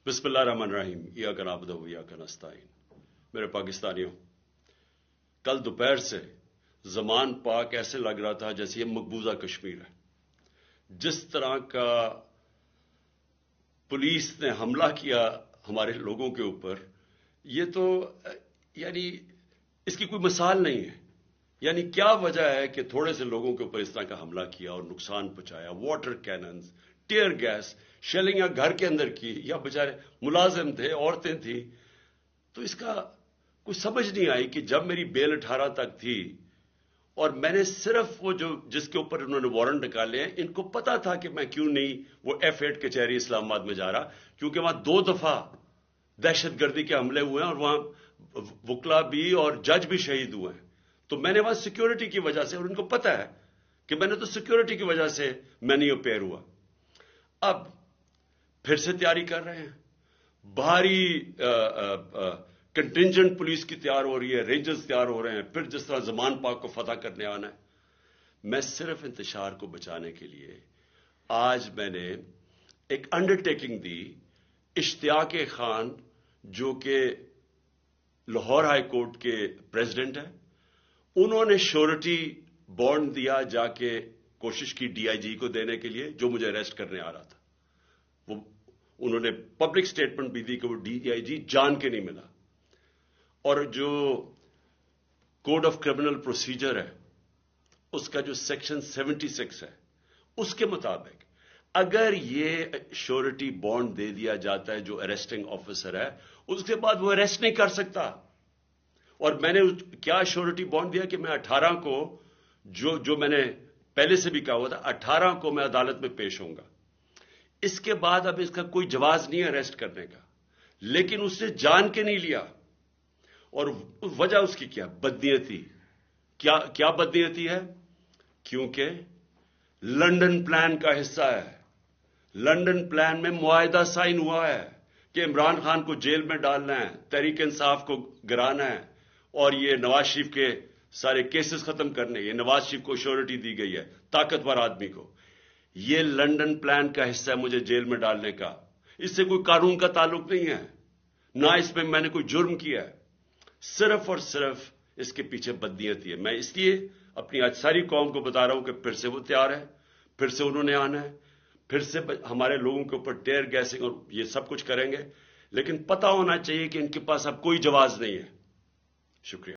बिस्मिल्लाहिर्रहमानिर्रहीम इय्याका नअबुदु व इय्याका नस्तईन। मेरे पाकिस्तानियों, कल दोपहर से ज़मान पाक ऐसे लग रहा था जैसे ये मकबूजा कश्मीर है। जिस तरह का पुलिस ने हमला किया हमारे लोगों के ऊपर, ये तो यानी इसकी कोई मिसाल नहीं है। यानी क्या वजह है कि थोड़े से लोगों के ऊपर इस तरह का हमला किया और नुकसान पहुंचाया। Water cannons, tear gas, shelling या घर के अंदर की, या बेचारे मुलाजिम थे, औरतें थी। तो इसका कुछ समझ नहीं आई कि जब मेरी बेल 18 तक थी और मैंने सिर्फ वो जो जिसके ऊपर उन्होंने वारंट निकाले हैं, इनको पता था कि मैं क्यों नहीं वो F8 कचहरी इस्लामाबाद में जा रहा, क्योंकि वहां 2 दफा दहशतगर्दी के हमले हुए हैं और वहां वकला भी और जज भी शहीद हुए हैं। तो मैंने वहां सिक्योरिटी की वजह से, और उनको पता है कि मैंने तो सिक्योरिटी की वजह से मैं नहीं अपेयर हुआ। अब फिर से तैयारी कर रहे हैं, भारी कंटिंजेंट पुलिस की तैयार हो रही है, रेंजर्स तैयार हो रहे हैं, फिर जिस तरह ज़मान पाक को फतह करने आना है। मैं सिर्फ इंतशार को बचाने के लिए आज मैंने एक अंडरटेकिंग दी। इश्तियाक खान जो कि लाहौर हाई कोर्ट के प्रेसिडेंट हैं, उन्होंने श्योरिटी बॉन्ड दिया, जाके कोशिश की डीआईजी को देने के लिए जो मुझे अरेस्ट करने आ रहा था। वो उन्होंने पब्लिक स्टेटमेंट भी दी कि वो डीआईजी जान के नहीं मिला। और जो कोड ऑफ क्रिमिनल प्रोसीजर है, उसका जो सेक्शन 76 है, उसके मुताबिक अगर ये श्योरिटी बॉन्ड दे दिया जाता है जो अरेस्टिंग ऑफिसर है, उसके बाद वो अरेस्ट नहीं कर सकता। और मैंने क्या श्योरिटी बॉन्ड दिया कि मैं 18 को जो मैंने पहले से भी कहा हुआ था, 18 को मैं अदालत में पेश होऊंगा। इसके बाद अब इसका कोई जवाज नहीं है अरेस्ट करने का, लेकिन उसने जान के नहीं लिया। और वजह उसकी क्या? बदनीयती। क्या बदनीयती है? क्योंकि लंदन प्लान का हिस्सा है। लंदन प्लान में मुआहिदा साइन हुआ है कि इमरान खान को जेल में डालना है, तहरीक इंसाफ को गिराना है, और ये नवाज शरीफ के सारे केसेस खत्म करने। ये नवाज शरीफ को श्योरिटी दी गई है, ताकतवर आदमी को। ये लंदन प्लान का हिस्सा है मुझे जेल में डालने का। इससे कोई कानून का ताल्लुक नहीं है, ना इसमें मैंने कोई जुर्म किया है। सिर्फ और सिर्फ इसके पीछे बदनीयती है। मैं इसलिए अपनी आज सारी कौम को बता रहा हूं कि फिर से वो तैयार है, फिर से उन्होंने आना है, फिर से हमारे लोगों के ऊपर टेयर गैसिंग और ये सब कुछ करेंगे। लेकिन पता होना चाहिए कि इनके पास अब कोई जवाब नहीं है। शुक्रिया।